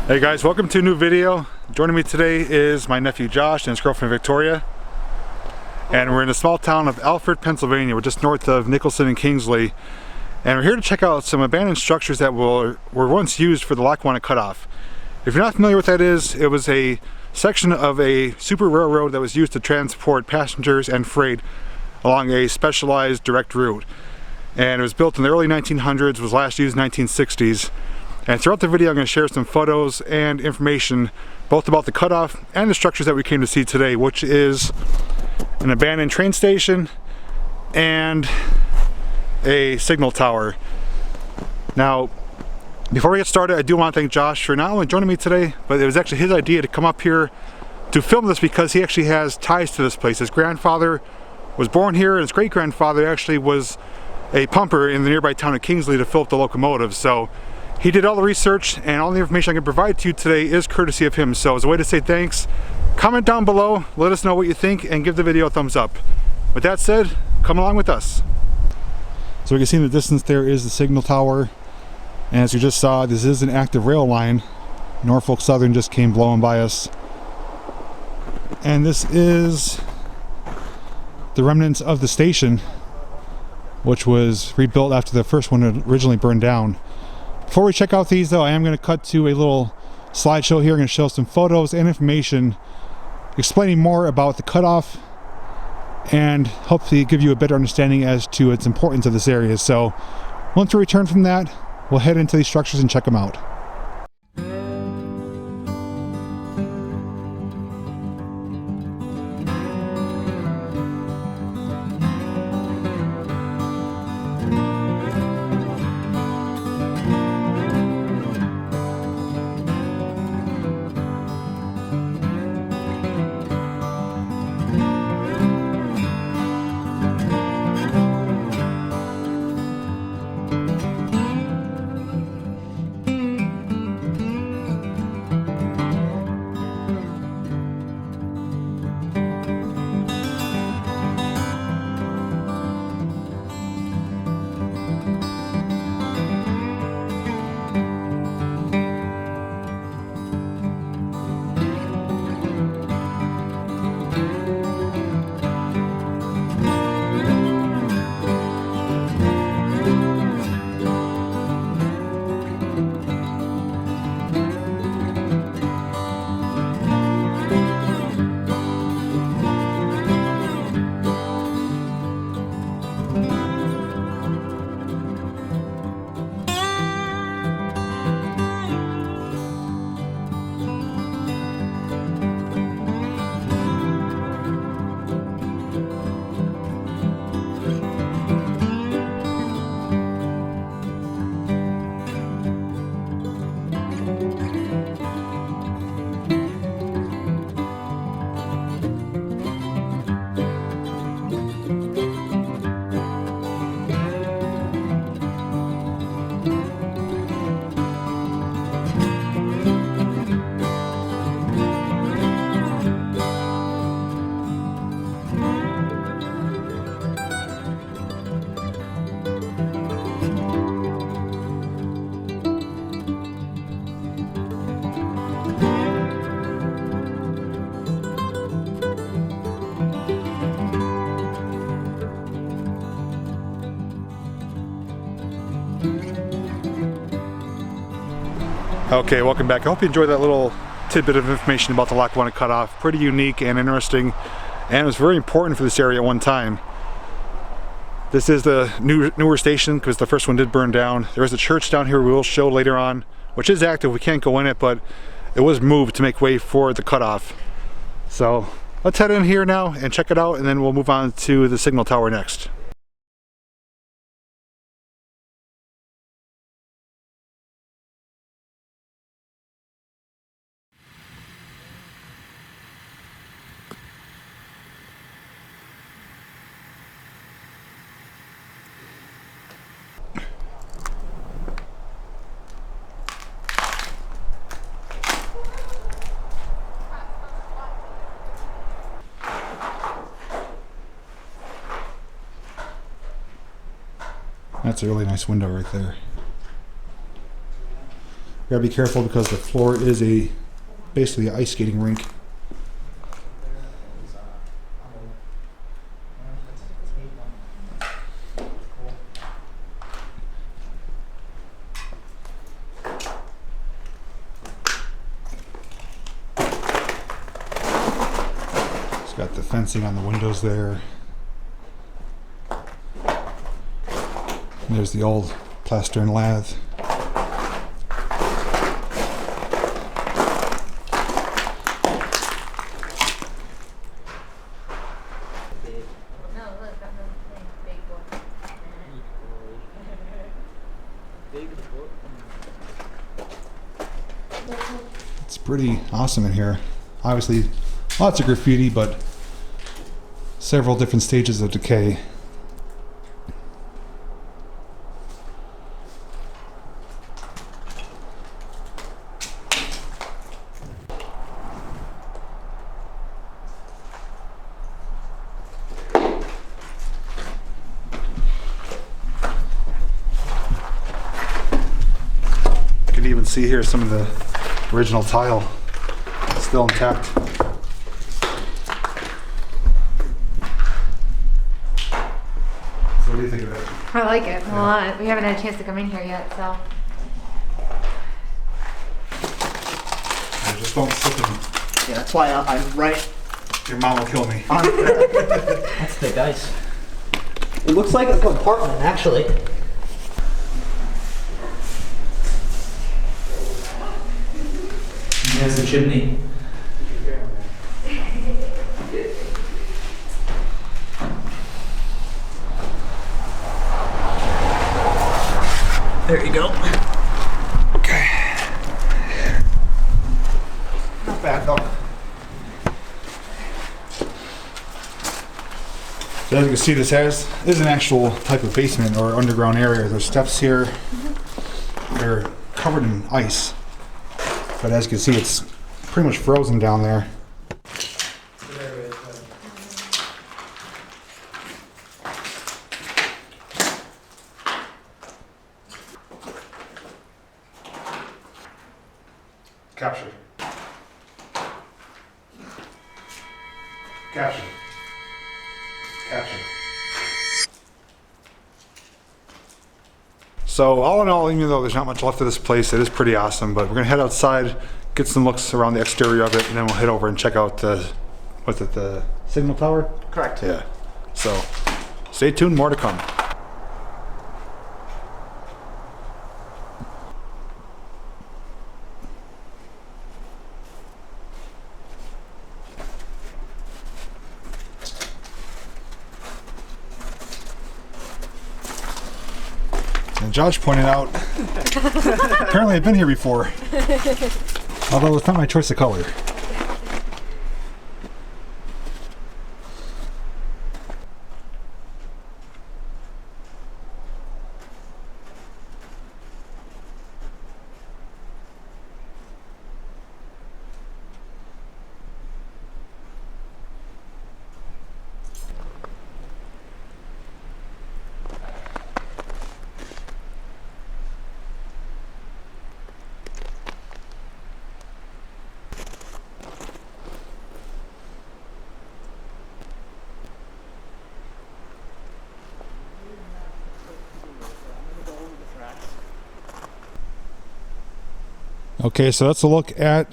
Hey guys, welcome to a new video. Joining me today is my nephew Josh and his girlfriend Victoria. And we're in the small town of Alford, Pennsylvania. We're just north of Nicholson and Kingsley. And we're here to check out some abandoned structures that were once used for the Lackawanna Cutoff. If you're not familiar with what that is, it was a section of a super railroad that was used to transport passengers and freight along a specialized direct route. And it was built in the early 1900s, was last used in the 1960s. And throughout the video I'm going to share some photos and information both about the cutoff and the structures that we came to see today, which is an abandoned train station and a signal tower. Now, before we get started, I do want to thank Josh for not only joining me today, but it was actually his idea to come up here to film this because he actually has ties to this place. His grandfather was born here and his great-grandfather actually was a pumper in the nearby town of Kingsley to fill up the locomotives. So he did all the research, and all the information I can provide to you today is courtesy of him. So as a way to say thanks, comment down below, let us know what you think, and give the video a thumbs up. With that said, come along with us. So we can see in the distance there is the signal tower, and as you just saw, this is an active rail line. Norfolk Southern just came blowing by us. And this is the remnants of the station, which was rebuilt after the first one had originally burned down. Before we check out these though, I am going to cut to a little slideshow here. I'm going to show some photos and information explaining more about the cutoff and hopefully give you a better understanding as to its importance of this area. So once we return from that, we'll head into these structures and check them out. Okay, welcome back. I hope you enjoyed that little tidbit of information about the Lackawanna Cutoff. Pretty unique and interesting, and it was very important for this area at one time. This is the newer station because the first one did burn down. There is a church down here we will show later on, which is active. We can't go in it, but it was moved to make way for the cutoff. So let's head in here now and check it out, and then we'll move on to the signal tower next. That's a really nice window right there. Gotta be careful because the floor is basically an ice skating rink. It's got the fencing on the windows there. And there's the old plaster and lath. It's pretty awesome in here. Obviously, lots of graffiti, but several different stages of decay. You can even see here some of the original tile still intact. So what do you think of it? I like it a lot. We haven't had a chance to come in here yet, so. Just don't slip in. Yeah, that's why I'm right. Your mom will kill me. That's thick ice. It looks like a compartment, actually. There's the chimney. There you go. Okay. Not bad though. So as you can see, this is an actual type of basement or underground area. There's steps here. They're covered in ice. But as you can see, it's pretty much frozen down there. Capture. Capture. Capture. So all in all, even though there's not much left of this place, it is pretty awesome, but we're gonna head outside, get some looks around the exterior of it, and then we'll head over and check out the, what's it, the signal tower? Correct. Yeah. So stay tuned, more to come. And Josh pointed out, apparently I've been here before. Although it's not my choice of color. Okay, so that's a look at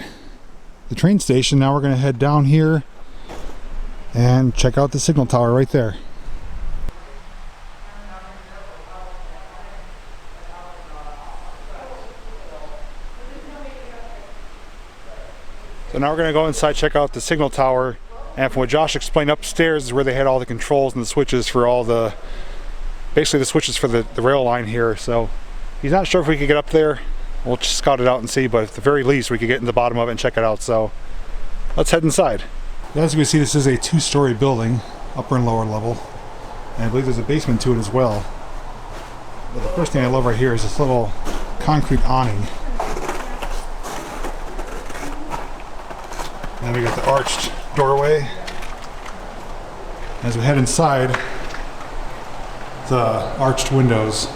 the train station. Now we're going to head down here and check out the signal tower right there. So now we're going to go inside, check out the signal tower, and from what Josh explained, upstairs is where they had all the controls and the switches for all the, basically the switches for the rail line here. So he's not sure if we could get up there. We'll just scout it out and see, but at the very least we could get in the bottom of it and check it out. So let's head inside. As you can see, this is a two-story building, upper and lower level, and I believe there's a basement to it as well. But the first thing I love right here is this little concrete awning. And we got the arched doorway. As we head inside, the arched windows.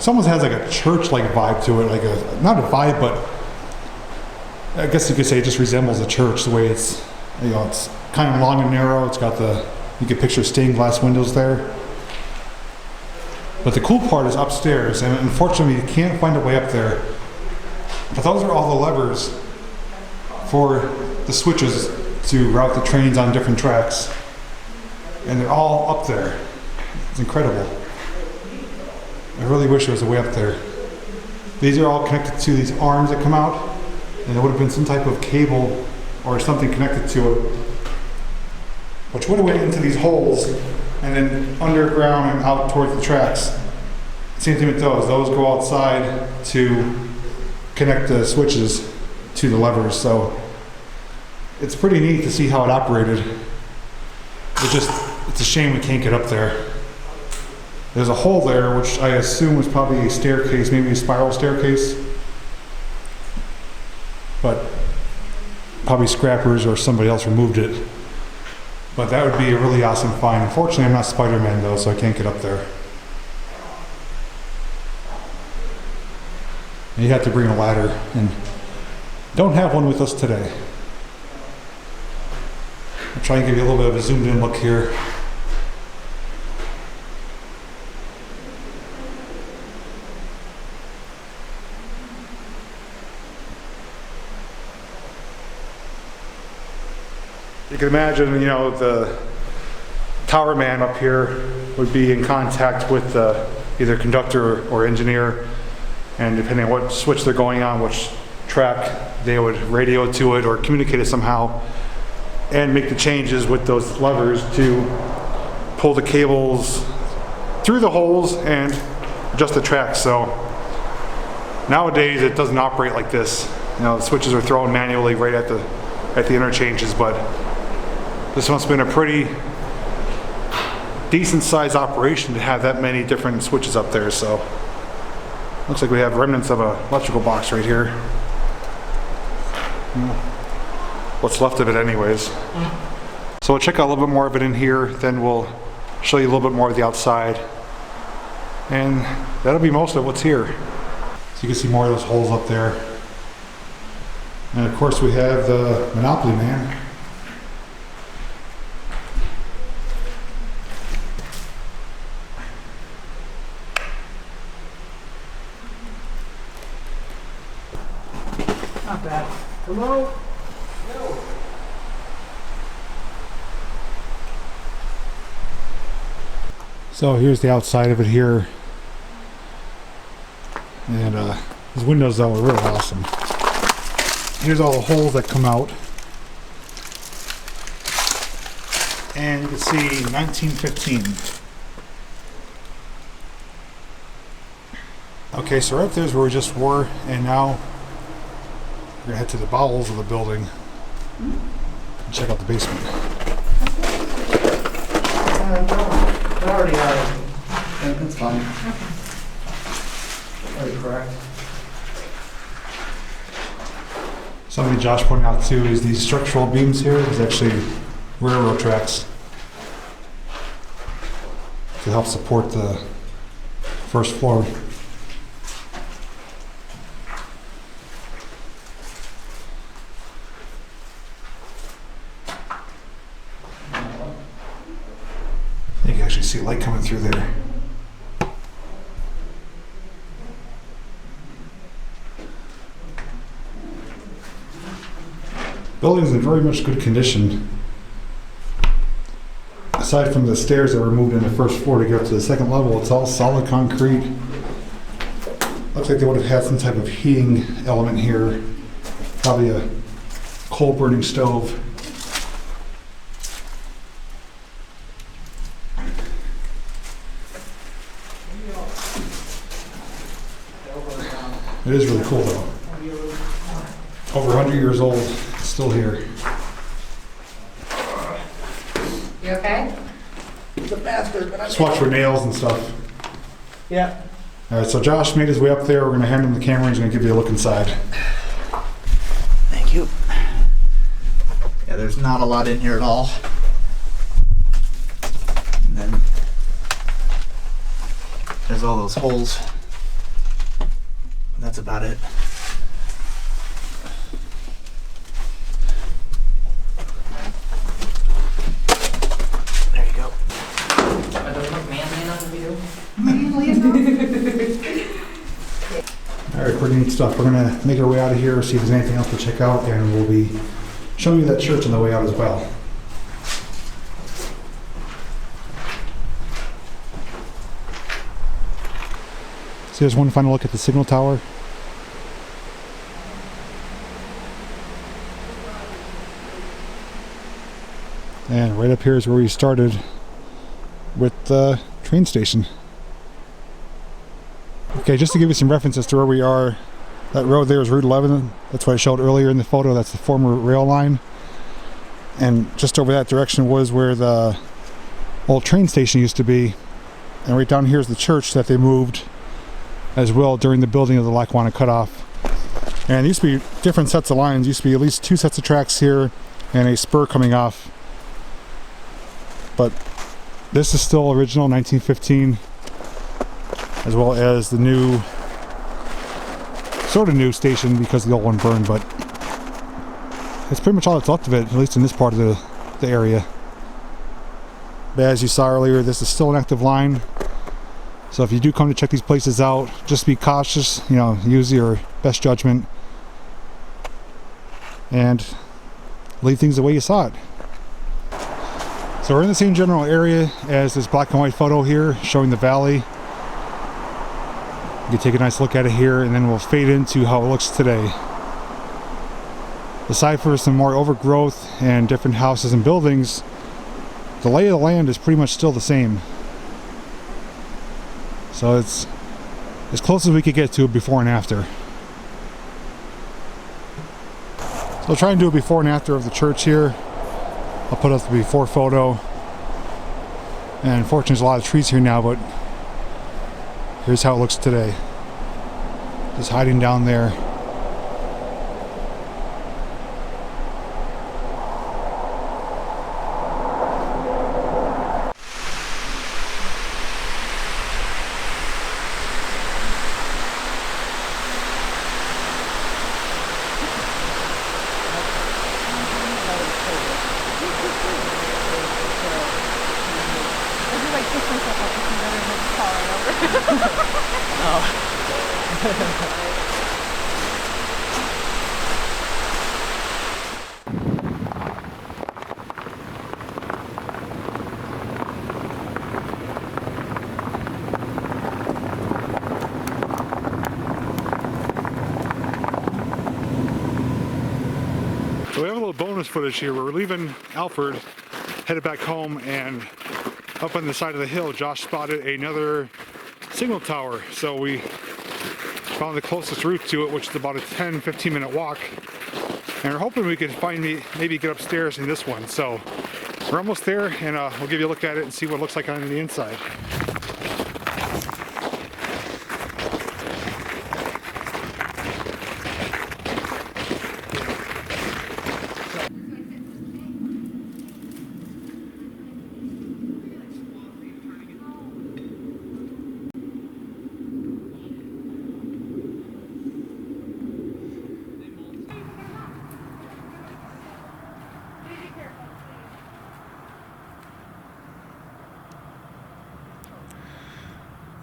This almost has like a church-like vibe to it, like not a vibe, but I guess you could say it just resembles a church, the way it's, you know, it's kind of long and narrow. It's got you can picture stained glass windows there. But the cool part is upstairs, and unfortunately you can't find a way up there. But those are all the levers for the switches to route the trains on different tracks. And they're all up there. It's incredible. I really wish there was a way up there. These are all connected to these arms that come out, and there would have been some type of cable or something connected to it, which would have went into these holes and then underground and out towards the tracks. Same thing with those. Those go outside to connect the switches to the levers. So it's pretty neat to see how it operated. It's a shame we can't get up there. There's a hole there, which I assume was probably a staircase, maybe a spiral staircase. But probably scrappers or somebody else removed it. But that would be a really awesome find. Unfortunately, I'm not Spider-Man though, so I can't get up there. And you have to bring a ladder, and don't have one with us today. I'll try and give you a little bit of a zoomed in look here. You can imagine, you know, the tower man up here would be in contact with either conductor or engineer, and depending on what switch they're going on, which track, they would radio to it or communicate it somehow and make the changes with those levers to pull the cables through the holes and adjust the tracks. So nowadays it doesn't operate like this. You know, the switches are thrown manually right at the interchanges, but this must have been a pretty decent sized operation to have that many different switches up there. So looks like we have remnants of an electrical box right here. What's left of it anyways. So we'll check out a little bit more of it in here, then we'll show you a little bit more of the outside. And that'll be most of what's here. So you can see more of those holes up there. And of course we have the Monopoly Man. Not bad. Hello? So here's the outside of it here. And these windows though are really awesome. Here's all the holes that come out. And you can see 1915. Okay, so right there's where we just were, and now we're gonna head to the bowels of the building and check out the basement. I already have it. Yeah, that's fine. Already correct. Something Josh pointed out too is these structural beams here is actually railroad tracks to help support the first floor. You can actually see light coming through there. Building's in very much good condition. Aside from the stairs that were moved in the first floor to get up to the second level, it's all solid concrete. Looks like they would have had some type of heating element here. Probably a coal burning stove. It is really cool though. Over 100 years old, it's still here. You okay? It's a bastard, but Just watch for nails and stuff. Yeah. Alright, so Josh made his way up there. We're going to hand him the camera and he's going to give you a look inside. Thank you. Yeah, there's not a lot in here at all. And then there's all those holes that's about it. There you go. I don't look manly enough to do. Alright, pretty neat stuff. We're going to make our way out of here, see if there's anything else to check out, and we'll be showing you that church on the way out as well. So here's one final look at the signal tower. And right up here is where we started with the train station. Okay, just to give you some reference as to where we are, that road there is Route 11. That's what I showed earlier in the photo. That's the former rail line. And just over that direction was where the old train station used to be. And right down here is the church that they moved as well during the building of the Lackawanna Cutoff. And there used to be different sets of lines. There used to be at least 2 sets of tracks here and a spur coming off. But this is still original 1915, as well as the new, sort of new station because the old one burned, but it's pretty much all that's left of it, at least in this part of the area. But as you saw earlier, this is still an active line. So if you do come to check these places out, just be cautious, you know, use your best judgment and leave things the way you saw it. So we're in the same general area as this black and white photo here showing the valley. You can take a nice look at it here and then we'll fade into how it looks today. Aside for some more overgrowth and different houses and buildings, the lay of the land is pretty much still the same. So it's as close as we could get to it before and after. So I'll try and do a before and after of the church here. I'll put up the before photo. And unfortunately there's a lot of trees here now, but here's how it looks today. Just hiding down there. So we have a little bonus footage here. We're leaving Alford, headed back home, and up on the side of the hill, Josh spotted another signal tower. So we found the closest route to it, which is about a 10-15 minute walk. And we're hoping we could maybe get upstairs in this one. So we're almost there, and we'll give you a look at it and see what it looks like on the inside.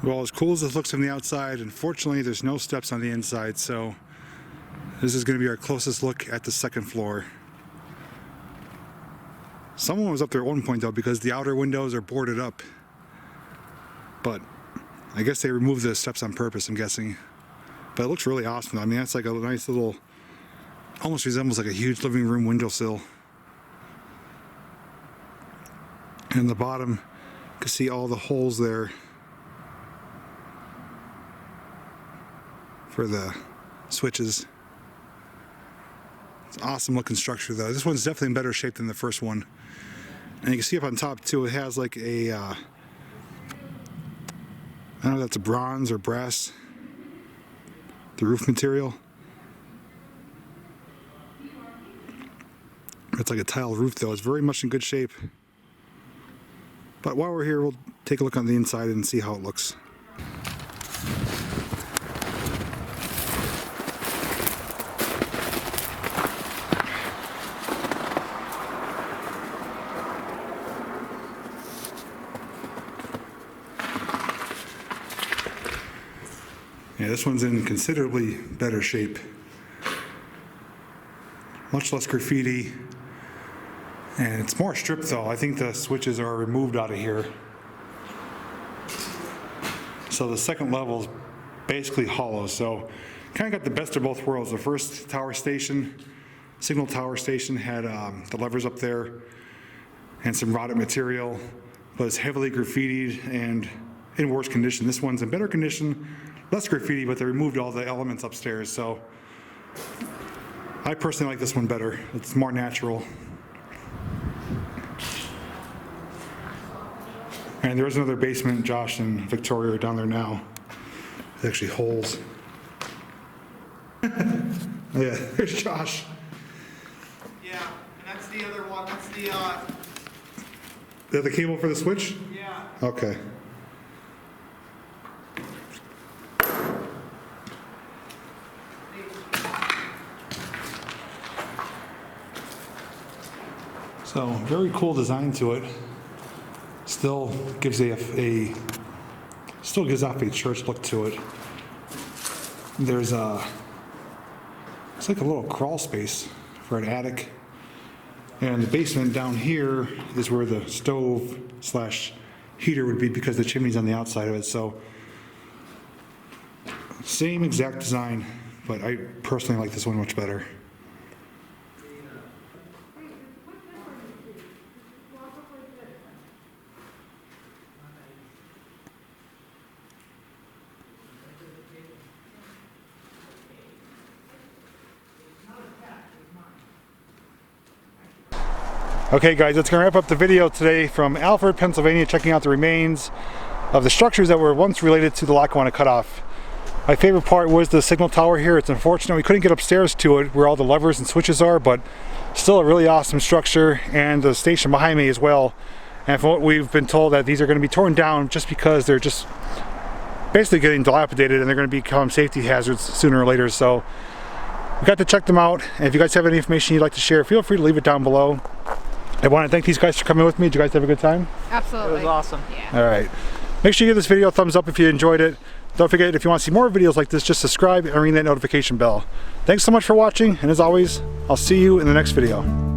Well, as cool as this looks from the outside, unfortunately there's no steps on the inside, so this is going to be our closest look at the second floor. Someone was up there at one point though, because the outer windows are boarded up. But I guess they removed the steps on purpose, I'm guessing. But it looks really awesome. I mean, that's like a nice little, almost resembles like a huge living room windowsill. And the bottom, you can see all the holes there for the switches. It's an awesome looking structure though. This one's definitely in better shape than the first one. And you can see up on top too, it has like a, I don't know if that's a bronze or brass, the roof material. It's like a tile roof though. It's very much in good shape. But while we're here, we'll take a look on the inside and see how it looks. Yeah, this one's in considerably better shape. Much less graffiti. And it's more stripped though. I think the switches are removed out of here. So the second level is basically hollow. So kind of got the best of both worlds. The first tower station, signal tower station, had the levers up there and some rotted material, but it's heavily graffitied and in worse condition. This one's in better condition, less graffiti, but they removed all the elements upstairs. So I personally like this one better. It's more natural. And there's another basement. Josh and Victoria are down there now. There's actually holes. Yeah, there's Josh. Yeah, and that's the other one. That's the, Is that the cable for the switch? yeah. Okay. So, very cool design to it. Still gives still gives off a church look to it. There's it's like a little crawl space for an attic. And the basement down here is where the stove slash heater would be because the chimney's on the outside of it. So same exact design, but I personally like this one much better. Okay guys, that's going to wrap up the video today from Alford, Pennsylvania, checking out the remains of the structures that were once related to the Lackawanna Cutoff. My favorite part was the signal tower here. It's unfortunate we couldn't get upstairs to it where all the levers and switches are, but still a really awesome structure, and the station behind me as well. And from what we've been told, that these are going to be torn down just because they're just basically getting dilapidated and they're going to become safety hazards sooner or later. So we got to check them out, and if you guys have any information you'd like to share, feel free to leave it down below. I want to thank these guys for coming with me. Did you guys have a good time? Absolutely. It was awesome. Yeah. All right. Make sure you give this video a thumbs up if you enjoyed it. Don't forget, if you want to see more videos like this, just subscribe and ring that notification bell. Thanks so much for watching, and as always, I'll see you in the next video.